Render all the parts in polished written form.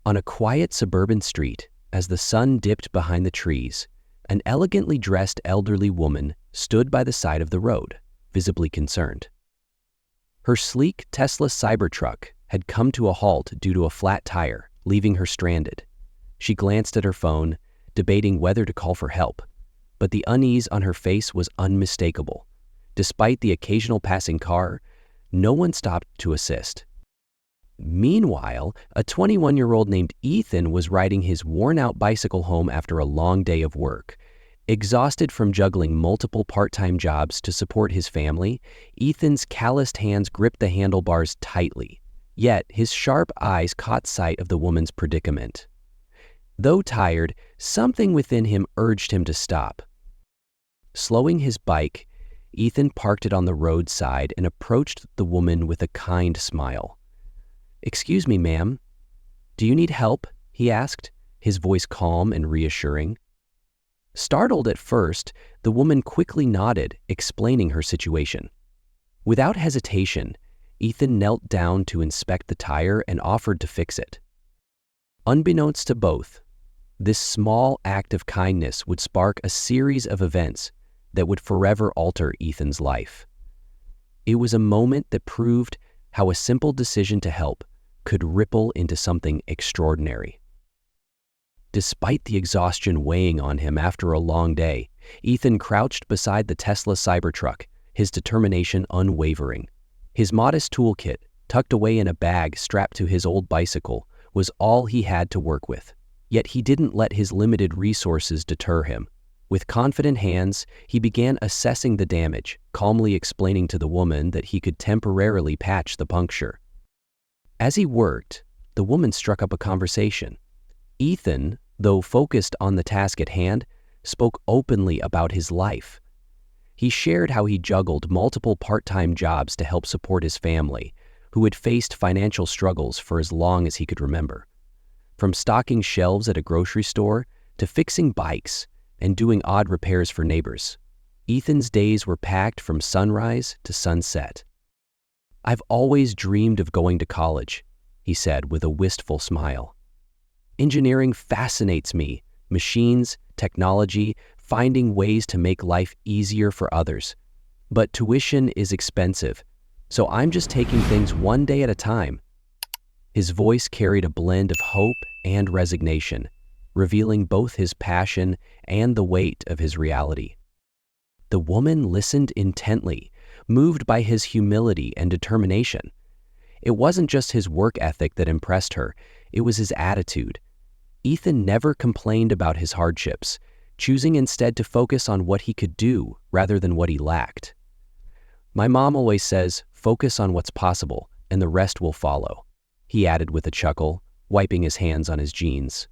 On a quiet suburban street, as the sun dipped behind the trees, an elegantly dressed elderly woman stood by the side of the road, visibly concerned. Her sleek Tesla Cybertruck had come to a halt due to a flat tire, leaving her stranded. She glanced at her phone, debating whether to call for help, but the unease on her face was unmistakable. Despite the occasional passing car, no one stopped to assist. Meanwhile, a 21-year-old named Ethan was riding his worn-out bicycle home after a long day of work. Exhausted from juggling multiple part-time jobs to support his family, Ethan's calloused hands gripped the handlebars tightly. Yet, his sharp eyes caught sight of the woman's predicament. Though tired, something within him urged him to stop. Slowing his bike, Ethan parked it on the roadside and approached the woman with a kind smile. "Excuse me, ma'am. Do you need help?" he asked, his voice calm and reassuring. Startled at first, the woman quickly nodded, explaining her situation. Without hesitation, Ethan knelt down to inspect the tire and offered to fix it. Unbeknownst to both, this small act of kindness would spark a series of events that would forever alter Ethan's life. It was a moment that proved how a simple decision to help could ripple into something extraordinary. Despite the exhaustion weighing on him after a long day, Ethan crouched beside the Tesla Cybertruck, his determination unwavering. His modest toolkit, tucked away in a bag strapped to his old bicycle, was all he had to work with. Yet he didn't let his limited resources deter him. With confident hands, he began assessing the damage, calmly explaining to the woman that he could temporarily patch the puncture. As he worked, the woman struck up a conversation. Ethan, though focused on the task at hand, spoke openly about his life. He shared how he juggled multiple part-time jobs to help support his family, who had faced financial struggles for as long as he could remember. From stocking shelves at a grocery store to fixing bikes and doing odd repairs for neighbors, Ethan's days were packed from sunrise to sunset. "I've always dreamed of going to college," he said with a wistful smile. "Engineering fascinates me, machines, technology, finding ways to make life easier for others. But tuition is expensive, so I'm just taking things one day at a time." His voice carried a blend of hope and resignation, revealing both his passion and the weight of his reality. The woman listened intently, moved by his humility and determination. It wasn't just his work ethic that impressed her, it was his attitude. Ethan never complained about his hardships, choosing instead to focus on what he could do rather than what he lacked. "My mom always says, focus on what's possible, and the rest will follow," he added with a chuckle, wiping his hands on his jeans.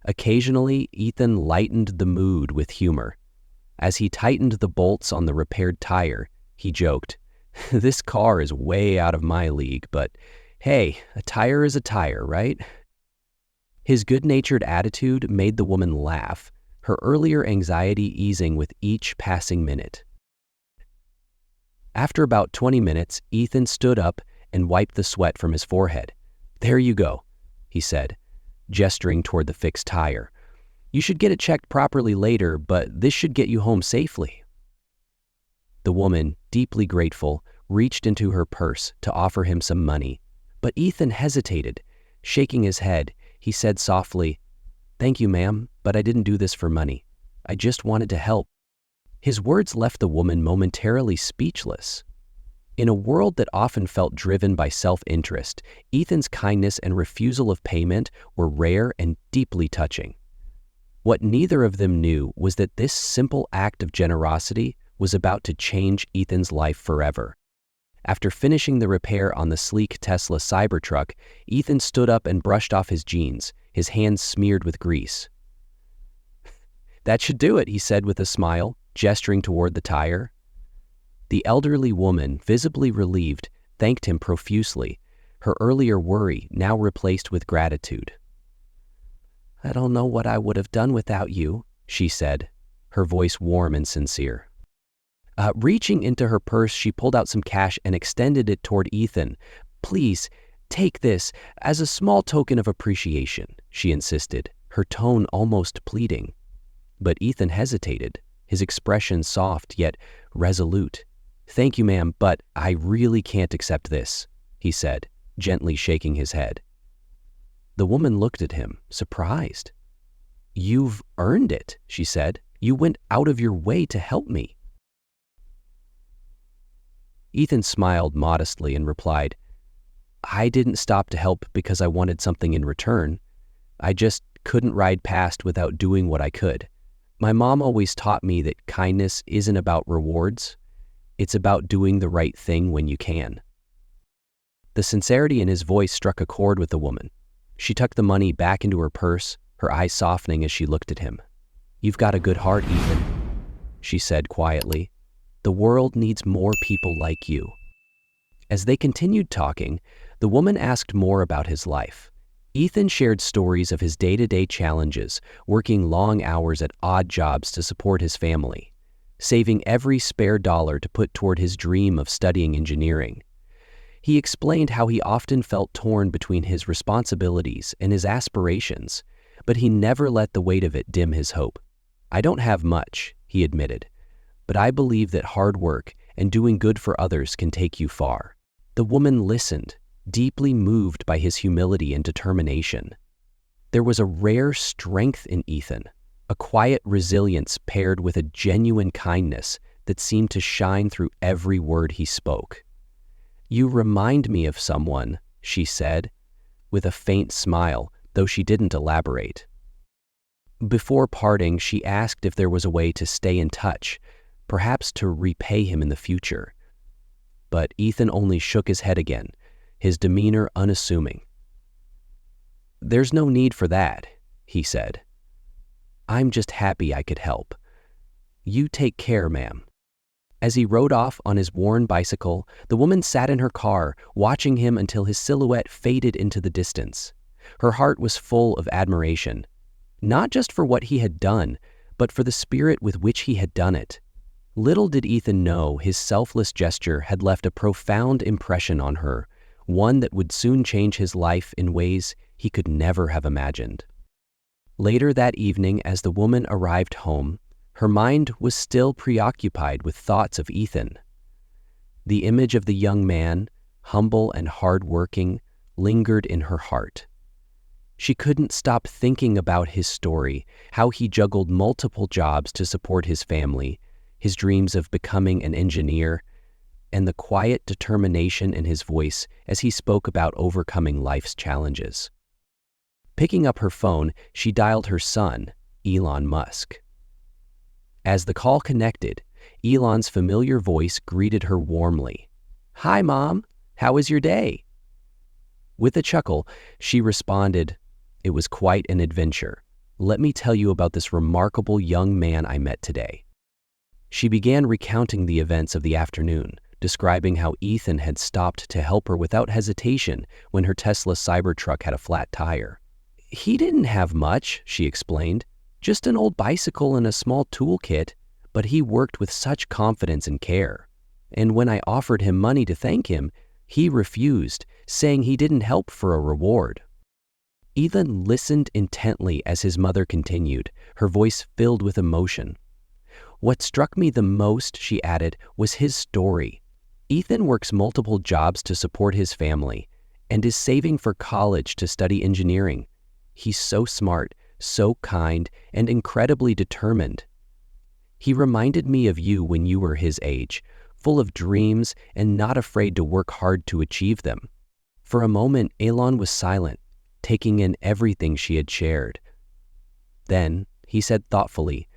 Occasionally, Ethan lightened the mood with humor. As he tightened the bolts on the repaired tire, he joked, "This car is way out of my league, but hey, a tire is a tire, right?" His good-natured attitude made the woman laugh, her earlier anxiety easing with each passing minute. After about 20 minutes, Ethan stood up and wiped the sweat from his forehead. "There you go," he said, gesturing toward the fixed tire. "You should get it checked properly later, but this should get you home safely." The woman, deeply grateful, reached into her purse to offer him some money, but Ethan hesitated. Shaking his head, he said softly, "Thank you, ma'am, but I didn't do this for money. I just wanted to help." His words left the woman momentarily speechless. In a world that often felt driven by self-interest, Ethan's kindness and refusal of payment were rare and deeply touching. What neither of them knew was that this simple act of generosity was about to change Ethan's life forever. After finishing the repair on the sleek Tesla Cybertruck, Ethan stood up and brushed off his jeans, his hands smeared with grease. "That should do it," he said with a smile, gesturing toward the tire. The elderly woman, visibly relieved, thanked him profusely, her earlier worry now replaced with gratitude. "I don't know what I would have done without you," she said, her voice warm and sincere. Reaching into her purse, she pulled out some cash and extended it toward Ethan. "Please, Take this as a small token of appreciation, she insisted, her tone almost pleading. But Ethan hesitated, his expression soft yet resolute. "Thank you, ma'am, but I really can't accept this," he said, gently shaking his head. The woman looked at him, surprised. "You've earned it," she said. "You went out of your way to help me." Ethan smiled modestly and replied, "I didn't stop to help because I wanted something in return. I just couldn't ride past without doing what I could. My mom always taught me that kindness isn't about rewards. It's about doing the right thing when you can." The sincerity in his voice struck a chord with the woman. She tucked the money back into her purse, her eyes softening as she looked at him. "You've got a good heart, Ethan," she said quietly. "The world needs more people like you." As they continued talking, the woman asked more about his life. Ethan shared stories of his day-to-day challenges, working long hours at odd jobs to support his family, saving every spare dollar to put toward his dream of studying engineering. He explained how he often felt torn between his responsibilities and his aspirations, but he never let the weight of it dim his hope. "I don't have much," he admitted, "but I believe that hard work and doing good for others can take you far." The woman listened, deeply moved by his humility and determination. There was a rare strength in Ethan, a quiet resilience paired with a genuine kindness that seemed to shine through every word he spoke. "You remind me of someone," she said, with a faint smile, though she didn't elaborate. Before parting, she asked if there was a way to stay in touch, perhaps to repay him in the future. But Ethan only shook his head again, his demeanor unassuming. "There's no need for that," he said. "I'm just happy I could help. You take care, ma'am." As he rode off on his worn bicycle, the woman sat in her car, watching him until his silhouette faded into the distance. Her heart was full of admiration, not just for what he had done, but for the spirit with which he had done it. Little did Ethan know his selfless gesture had left a profound impression on her, one that would soon change his life in ways he could never have imagined. Later that evening, as the woman arrived home, her mind was still preoccupied with thoughts of Ethan. The image of the young man, humble and hard-working, lingered in her heart. She couldn't stop thinking about his story, how he juggled multiple jobs to support his family, his dreams of becoming an engineer, and the quiet determination in his voice as he spoke about overcoming life's challenges. Picking up her phone, she dialed her son, Elon Musk. As the call connected, Elon's familiar voice greeted her warmly. "Hi, Mom. How was your day?" With a chuckle, she responded, "It was quite an adventure. Let me tell you about this remarkable young man I met today." She began recounting the events of the afternoon, describing how Ethan had stopped to help her without hesitation when her Tesla Cybertruck had a flat tire. "He didn't have much," she explained, "just an old bicycle and a small toolkit, but he worked with such confidence and care. And when I offered him money to thank him, he refused, saying he didn't help for a reward." Ethan listened intently as his mother continued, her voice filled with emotion. "What struck me the most," she added, "was his story. Ethan works multiple jobs to support his family and is saving for college to study engineering. He's so smart, so kind, and incredibly determined. He reminded me of you when you were his age, full of dreams and not afraid to work hard to achieve them." For a moment, Elon was silent, taking in everything she had shared. Then he said thoughtfully,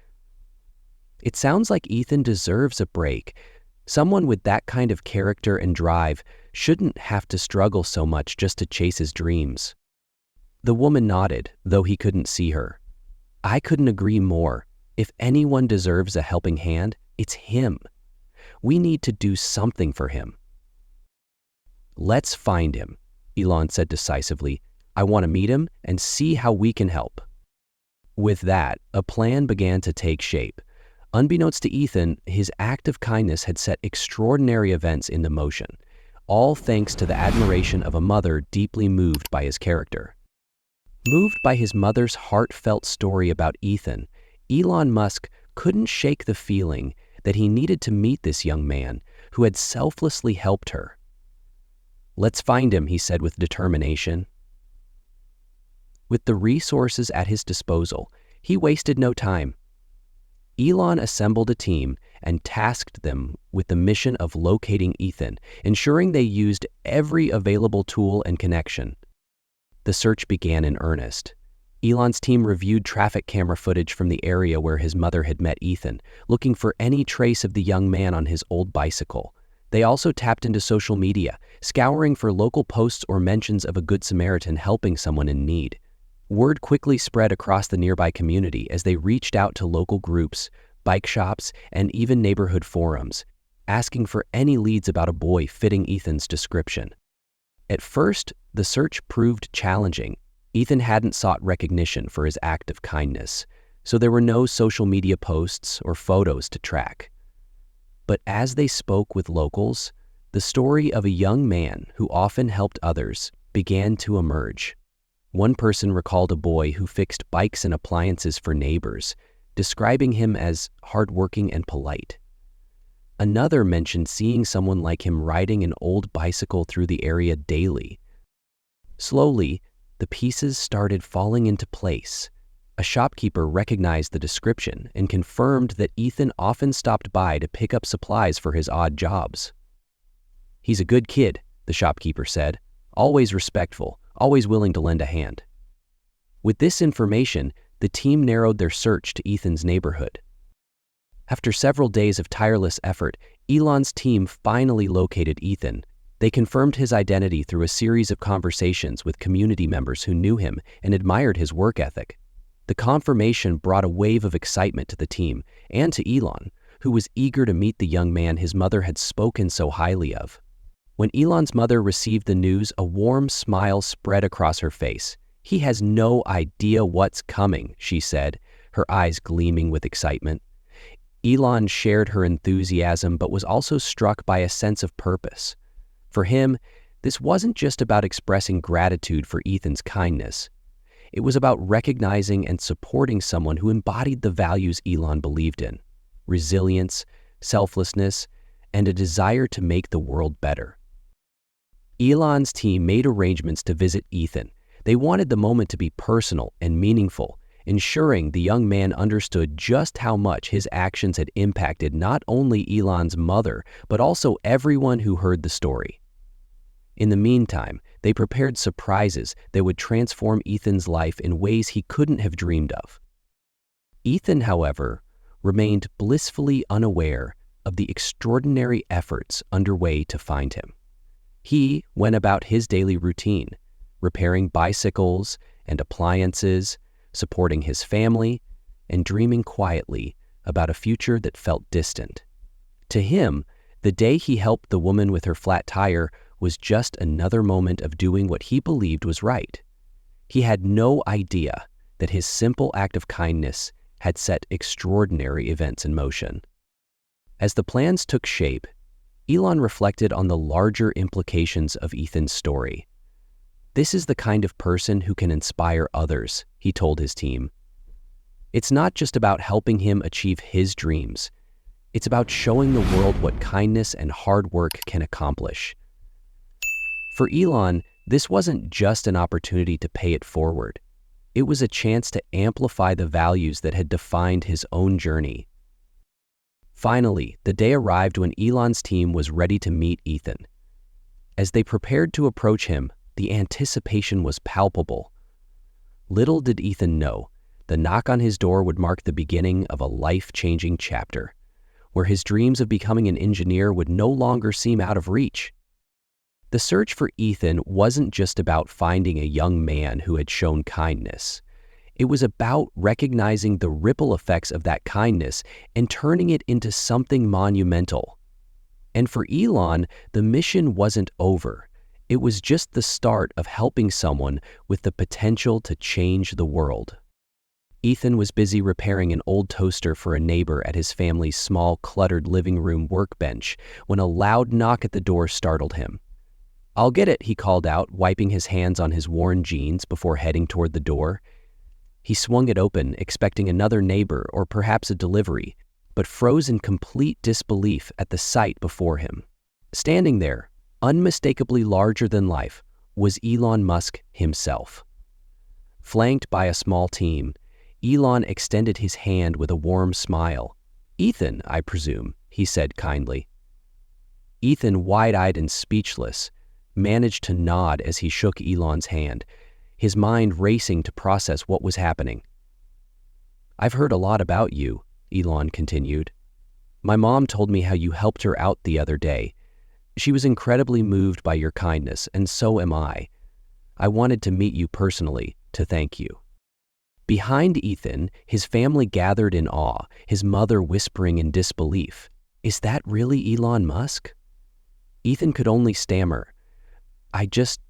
"It sounds like Ethan deserves a break. Someone with that kind of character and drive shouldn't have to struggle so much just to chase his dreams." The woman nodded, though he couldn't see her. "I couldn't agree more. If anyone deserves a helping hand, it's him. We need to do something for him." "Let's find him," Elon said decisively. "I want to meet him and see how we can help." With that, a plan began to take shape. Unbeknownst to Ethan, his act of kindness had set extraordinary events into motion. all thanks to the admiration of a mother deeply moved by his character. Moved by his mother's heartfelt story about Ethan, Elon Musk couldn't shake the feeling that he needed to meet this young man who had selflessly helped her. "Let's find him," he said with determination. With the resources at his disposal, he wasted no time. Elon assembled a team and tasked them with the mission of locating Ethan, ensuring they used every available tool and connection. The search began in earnest. Elon's team reviewed traffic camera footage from the area where his mother had met Ethan, looking for any trace of the young man on his old bicycle. They also tapped into social media, scouring for local posts or mentions of a Good Samaritan helping someone in need. Word quickly spread across the nearby community as they reached out to local groups, bike shops, and even neighborhood forums, asking for any leads about a boy fitting Ethan's description. At first, the search proved challenging. Ethan hadn't sought recognition for his act of kindness, so there were no social media posts or photos to track. But as they spoke with locals, the story of a young man who often helped others began to emerge. One person recalled a boy who fixed bikes and appliances for neighbors, describing him as hardworking and polite. Another mentioned seeing someone like him riding an old bicycle through the area daily. Slowly, the pieces started falling into place. A shopkeeper recognized the description and confirmed that Ethan often stopped by to pick up supplies for his odd jobs. "He's a good kid," the shopkeeper said, "always respectful, always willing to lend a hand." With this information, the team narrowed their search to Ethan's neighborhood. After several days of tireless effort, Elon's team finally located Ethan. They confirmed his identity through a series of conversations with community members who knew him and admired his work ethic. The confirmation brought a wave of excitement to the team and to Elon, who was eager to meet the young man his mother had spoken so highly of. When Elon's mother received the news, a warm smile spread across her face. "He has no idea what's coming," she said, her eyes gleaming with excitement. Elon shared her enthusiasm but was also struck by a sense of purpose. For him, this wasn't just about expressing gratitude for Ethan's kindness. It was about recognizing and supporting someone who embodied the values Elon believed in: resilience, selflessness, and a desire to make the world better. Elon's team made arrangements to visit Ethan. They wanted the moment to be personal and meaningful, ensuring the young man understood just how much his actions had impacted not only Elon's mother, but also everyone who heard the story. In the meantime, they prepared surprises that would transform Ethan's life in ways he couldn't have dreamed of. Ethan, however, remained blissfully unaware of the extraordinary efforts underway to find him. He went about his daily routine, repairing bicycles and appliances, supporting his family, and dreaming quietly about a future that felt distant. To him, the day he helped the woman with her flat tire was just another moment of doing what he believed was right. He had no idea that his simple act of kindness had set extraordinary events in motion. As the plans took shape, Elon reflected on the larger implications of Ethan's story. "This is the kind of person who can inspire others," he told his team. "It's not just about helping him achieve his dreams. It's about showing the world what kindness and hard work can accomplish." For Elon, this wasn't just an opportunity to pay it forward. It was a chance to amplify the values that had defined his own journey. Finally, the day arrived when Elon's team was ready to meet Ethan. As they prepared to approach him, the anticipation was palpable. Little did Ethan know, the knock on his door would mark the beginning of a life-changing chapter, where his dreams of becoming an engineer would no longer seem out of reach. The search for Ethan wasn't just about finding a young man who had shown kindness. It was about recognizing the ripple effects of that kindness and turning it into something monumental. And for Elon, the mission wasn't over. It was just the start of helping someone with the potential to change the world. Ethan was busy repairing an old toaster for a neighbor at his family's small, cluttered living room workbench when a loud knock at the door startled him. "I'll get it," he called out, wiping his hands on his worn jeans before heading toward the door. He swung it open, expecting another neighbor or perhaps a delivery, but froze in complete disbelief at the sight before him. Standing there, unmistakably larger than life, was Elon Musk himself. Flanked by a small team, Elon extended his hand with a warm smile. "Ethan, I presume," he said kindly. Ethan, wide-eyed and speechless, managed to nod as he shook Elon's hand, his mind racing to process what was happening. "I've heard a lot about you," Elon continued. "My mom told me how you helped her out the other day. She was incredibly moved by your kindness, and so am I. I wanted to meet you personally to thank you." Behind Ethan, his family gathered in awe, his mother whispering in disbelief, "Is that really Elon Musk?" Ethan could only stammer, I just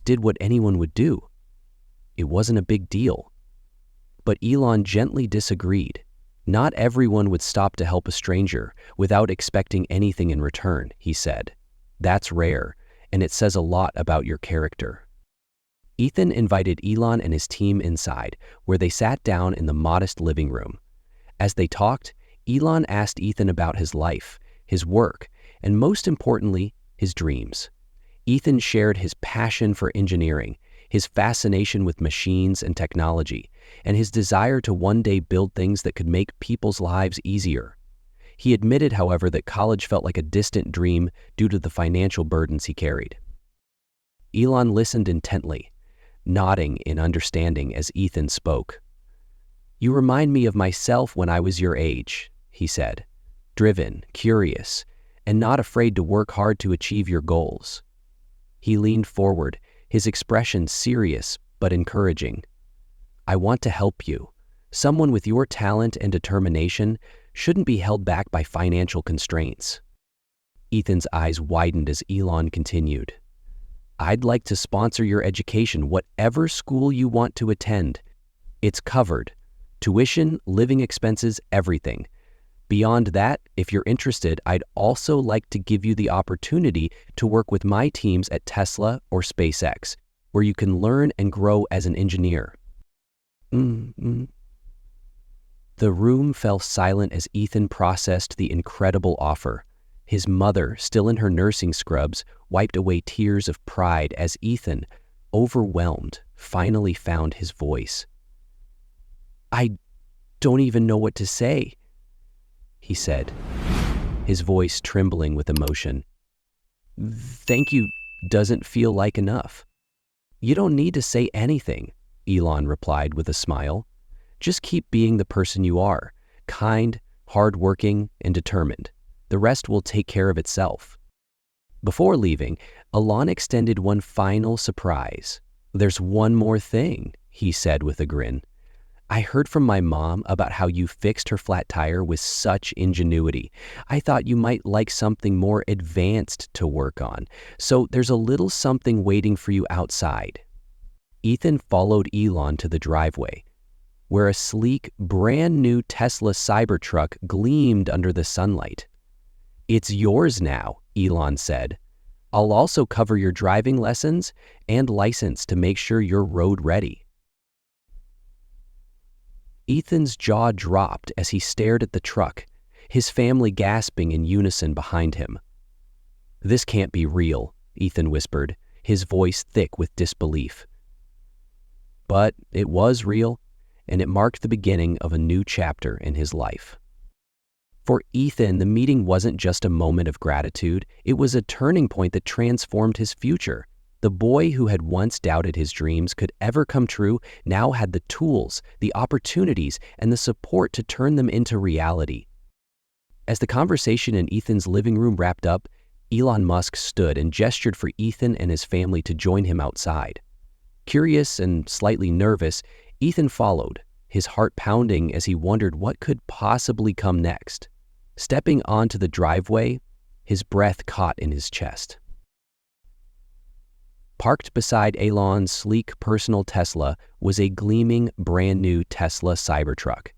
did what anyone would do. It wasn't a big deal." But Elon gently disagreed. "Not everyone would stop to help a stranger without expecting anything in return," he said. "That's rare, and it says a lot about your character." Ethan invited Elon and his team inside, where they sat down in the modest living room. As they talked, Elon asked Ethan about his life, his work, and most importantly, his dreams. Ethan shared his passion for engineering, his fascination with machines and technology, and his desire to one day build things that could make people's lives easier. He admitted, however, that college felt like a distant dream due to the financial burdens he carried. Elon listened intently, nodding in understanding as Ethan spoke. "You remind me of myself when I was your age," he said. "Driven, curious, and not afraid to work hard to achieve your goals." He leaned forward, his expression serious but encouraging. "I want to help you. Someone with your talent and determination shouldn't be held back by financial constraints." Ethan's eyes widened as Elon continued. "I'd like to sponsor your education, whatever school you want to attend. It's covered. Tuition, living expenses, everything. Beyond that, if you're interested, I'd also like to give you the opportunity to work with my teams at Tesla or SpaceX, where you can learn and grow as an engineer." The room fell silent as Ethan processed the incredible offer. His mother, still in her nursing scrubs, wiped away tears of pride as Ethan, overwhelmed, finally found his voice. "I don't even know what to say," he said, his voice trembling with emotion. "Thank you doesn't feel like enough." "You don't need to say anything," Elon replied with a smile. "Just keep being the person you are, kind, hardworking, and determined. The rest will take care of itself." Before leaving, Elon extended one final surprise. "There's one more thing," he said with a grin. "I heard from my mom about how you fixed her flat tire with such ingenuity. I thought you might like something more advanced to work on, so there's a little something waiting for you outside." Ethan followed Elon to the driveway, where a sleek, brand-new Tesla Cybertruck gleamed under the sunlight. "It's yours now," Elon said. "I'll also cover your driving lessons and license to make sure you're road ready." Ethan's jaw dropped as he stared at the truck, his family gasping in unison behind him. "This can't be real," Ethan whispered, his voice thick with disbelief. But it was real, and it marked the beginning of a new chapter in his life. For Ethan, the meeting wasn't just a moment of gratitude, it was a turning point that transformed his future. The boy who had once doubted his dreams could ever come true now had the tools, the opportunities, and the support to turn them into reality. As the conversation in Ethan's living room wrapped up, Elon Musk stood and gestured for Ethan and his family to join him outside. Curious and slightly nervous, Ethan followed, his heart pounding as he wondered what could possibly come next. Stepping onto the driveway, his breath caught in his chest. Parked beside Elon's sleek personal Tesla was a gleaming, brand-new Tesla Cybertruck.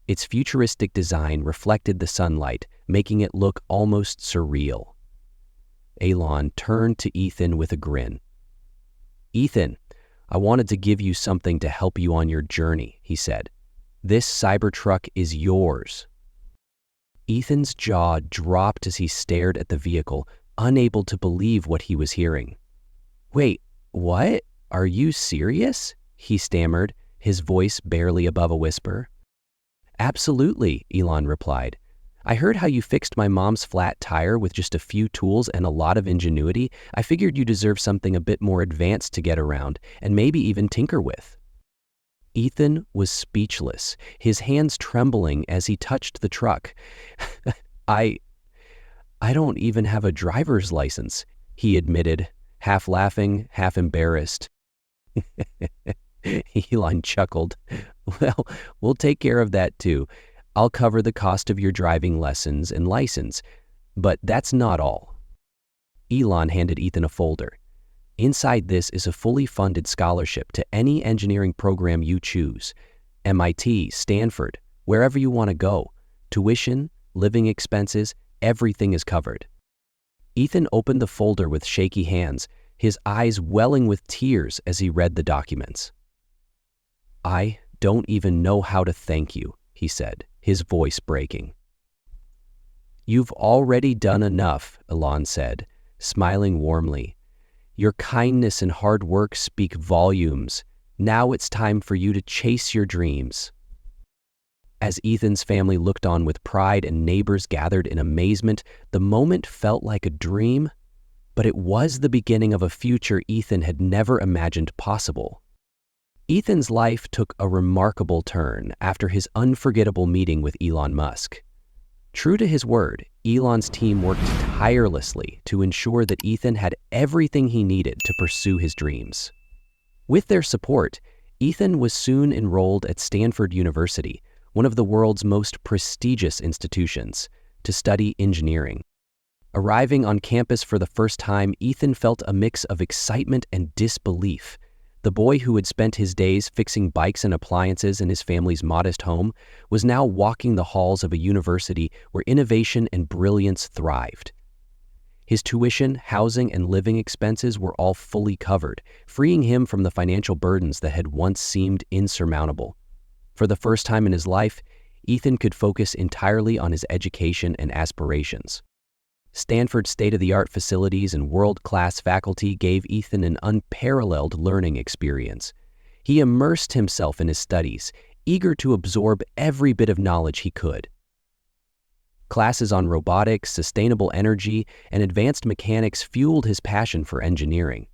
Its futuristic design reflected the sunlight, making it look almost surreal. Elon turned to Ethan with a grin. "Ethan, I wanted to give you something to help you on your journey," he said. "This Cybertruck is yours." Ethan's jaw dropped as he stared at the vehicle, unable to believe what he was hearing. "Wait, what? Are you serious?" he stammered, his voice barely above a whisper. "Absolutely," Elon replied. "I heard how you fixed my mom's flat tire with just a few tools and a lot of ingenuity. I figured you deserve something a bit more advanced to get around, and maybe even tinker with." Ethan was speechless, his hands trembling as he touched the truck. I don't even have a driver's license," he admitted, half laughing, half embarrassed. Elon chuckled. "Well, we'll take care of that too. I'll cover the cost of your driving lessons and license. But that's not all." Elon handed Ethan a folder. "Inside this is a fully funded scholarship to any engineering program you choose. MIT, Stanford, wherever you want to go. Tuition, living expenses, everything is covered." Ethan opened the folder with shaky hands, his eyes welling with tears as he read the documents. "I don't even know how to thank you," he said, his voice breaking. "You've already done enough," Elon said, smiling warmly. "Your kindness and hard work speak volumes. Now it's time for you to chase your dreams." As Ethan's family looked on with pride and neighbors gathered in amazement, the moment felt like a dream, but it was the beginning of a future Ethan had never imagined possible. Ethan's life took a remarkable turn after his unforgettable meeting with Elon Musk. True to his word, Elon's team worked tirelessly to ensure that Ethan had everything he needed to pursue his dreams. With their support, Ethan was soon enrolled at Stanford University, one of the world's most prestigious institutions, to study engineering. Arriving on campus for the first time, Ethan felt a mix of excitement and disbelief. The boy who had spent his days fixing bikes and appliances in his family's modest home was now walking the halls of a university where innovation and brilliance thrived. His tuition, housing, and living expenses were all fully covered, freeing him from the financial burdens that had once seemed insurmountable. For the first time in his life, Ethan could focus entirely on his education and aspirations. Stanford's state-of-the-art facilities and world-class faculty gave Ethan an unparalleled learning experience. He immersed himself in his studies, eager to absorb every bit of knowledge he could. Classes on robotics, sustainable energy, and advanced mechanics fueled his passion for engineering.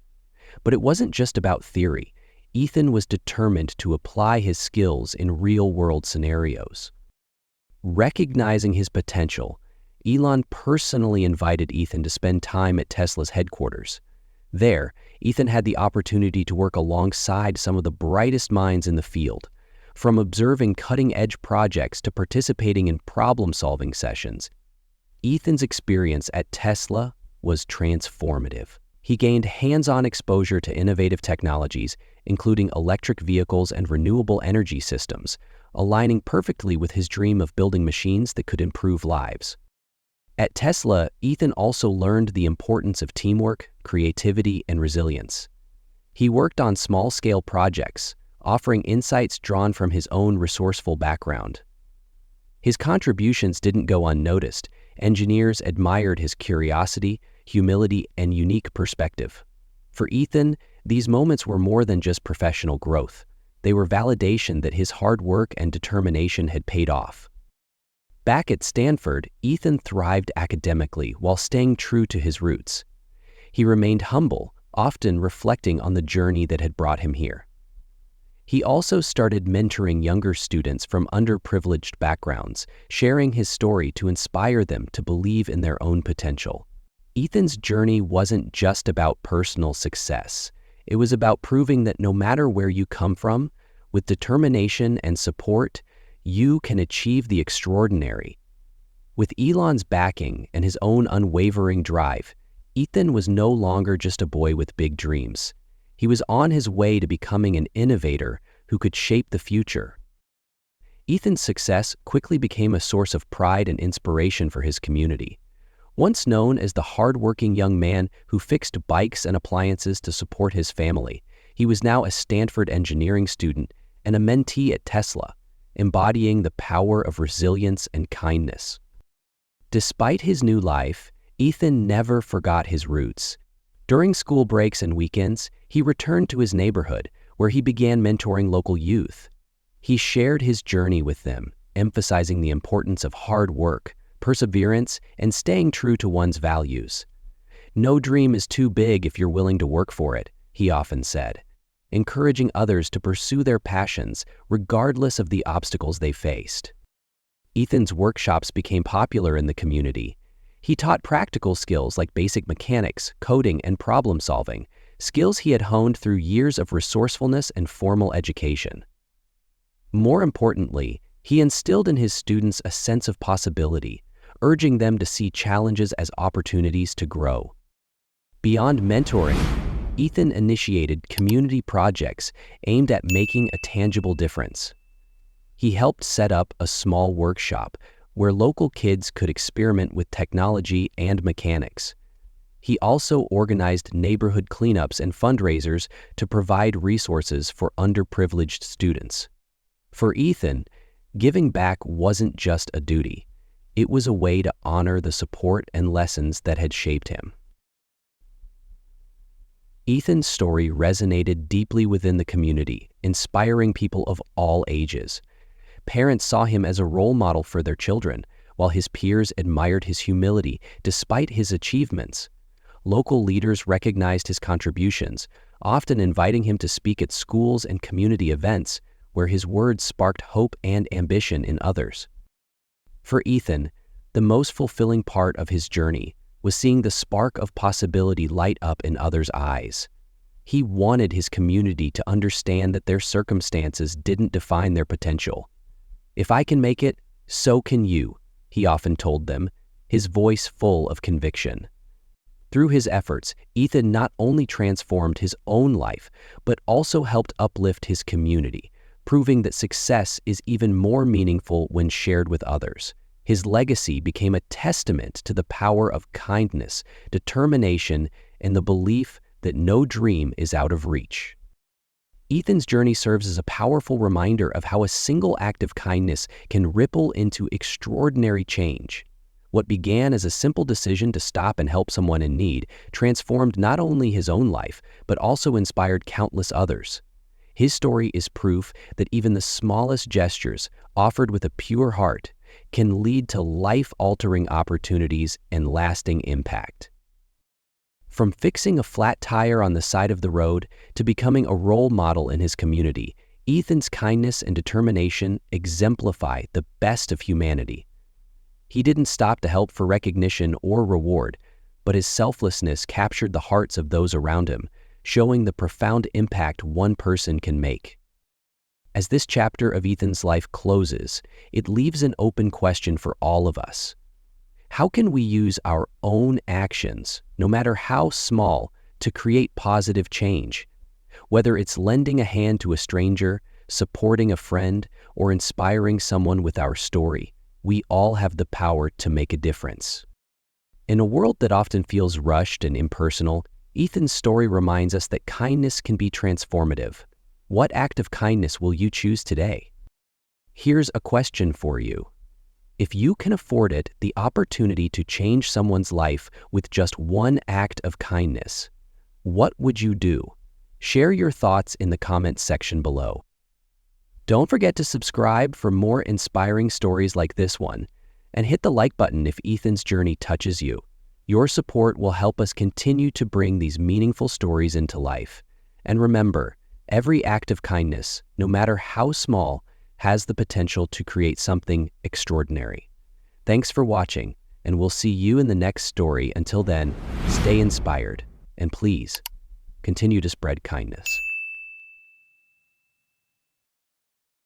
But it wasn't just about theory. Ethan was determined to apply his skills in real-world scenarios. Recognizing his potential, Elon personally invited Ethan to spend time at Tesla's headquarters. There, Ethan had the opportunity to work alongside some of the brightest minds in the field. From observing cutting-edge projects to participating in problem-solving sessions, Ethan's experience at Tesla was transformative. He gained hands-on exposure to innovative technologies, including electric vehicles and renewable energy systems, aligning perfectly with his dream of building machines that could improve lives. At Tesla, Ethan also learned the importance of teamwork, creativity, and resilience. He worked on small-scale projects, offering insights drawn from his own resourceful background. His contributions didn't go unnoticed. Engineers admired his curiosity, humility, and unique perspective. For Ethan, these moments were more than just professional growth. They were validation that his hard work and determination had paid off. Back at Stanford, Ethan thrived academically while staying true to his roots. He remained humble, often reflecting on the journey that had brought him here. He also started mentoring younger students from underprivileged backgrounds, sharing his story to inspire them to believe in their own potential. Ethan's journey wasn't just about personal success. It was about proving that no matter where you come from, with determination and support, you can achieve the extraordinary. With Elon's backing and his own unwavering drive, Ethan was no longer just a boy with big dreams. He was on his way to becoming an innovator who could shape the future. Ethan's success quickly became a source of pride and inspiration for his community. Once known as the hard-working young man who fixed bikes and appliances to support his family, he was now a Stanford engineering student and a mentee at Tesla, embodying the power of resilience and kindness. Despite his new life, Ethan never forgot his roots. During school breaks and weekends, he returned to his neighborhood, where he began mentoring local youth. He shared his journey with them, emphasizing the importance of hard work, perseverance, and staying true to one's values. "No dream is too big if you're willing to work for it," he often said, encouraging others to pursue their passions regardless of the obstacles they faced. Ethan's workshops became popular in the community. He taught practical skills like basic mechanics, coding, and problem solving, skills he had honed through years of resourcefulness and formal education. More importantly, he instilled in his students a sense of possibility, urging them to see challenges as opportunities to grow. Beyond mentoring, Ethan initiated community projects aimed at making a tangible difference. He helped set up a small workshop where local kids could experiment with technology and mechanics. He also organized neighborhood cleanups and fundraisers to provide resources for underprivileged students. For Ethan, giving back wasn't just a duty. It was a way to honor the support and lessons that had shaped him. Ethan's story resonated deeply within the community, inspiring people of all ages. Parents saw him as a role model for their children, while his peers admired his humility despite his achievements. Local leaders recognized his contributions, often inviting him to speak at schools and community events, where his words sparked hope and ambition in others. For Ethan, the most fulfilling part of his journey was seeing the spark of possibility light up in others' eyes. He wanted his community to understand that their circumstances didn't define their potential. "If I can make it, so can you," he often told them, his voice full of conviction. Through his efforts, Ethan not only transformed his own life, but also helped uplift his community, proving that success is even more meaningful when shared with others. His legacy became a testament to the power of kindness, determination, and the belief that no dream is out of reach. Ethan's journey serves as a powerful reminder of how a single act of kindness can ripple into extraordinary change. What began as a simple decision to stop and help someone in need transformed not only his own life, but also inspired countless others. His story is proof that even the smallest gestures, offered with a pure heart, can lead to life-altering opportunities and lasting impact. From fixing a flat tire on the side of the road to becoming a role model in his community, Ethan's kindness and determination exemplify the best of humanity. He didn't stop to help for recognition or reward, but his selflessness captured the hearts of those around him, showing the profound impact one person can make. As this chapter of Ethan's life closes, it leaves an open question for all of us. How can we use our own actions, no matter how small, to create positive change? Whether it's lending a hand to a stranger, supporting a friend, or inspiring someone with our story, we all have the power to make a difference. In a world that often feels rushed and impersonal, Ethan's story reminds us that kindness can be transformative. What act of kindness will you choose today? Here's a question for you. If you can afford it, the opportunity to change someone's life with just one act of kindness, what would you do? Share your thoughts in the comments section below. Don't forget to subscribe for more inspiring stories like this one, and hit the like button if Ethan's journey touches you. Your support will help us continue to bring these meaningful stories into life. And remember, every act of kindness, no matter how small, has the potential to create something extraordinary. Thanks for watching, and we'll see you in the next story. Until then, stay inspired, and please, continue to spread kindness.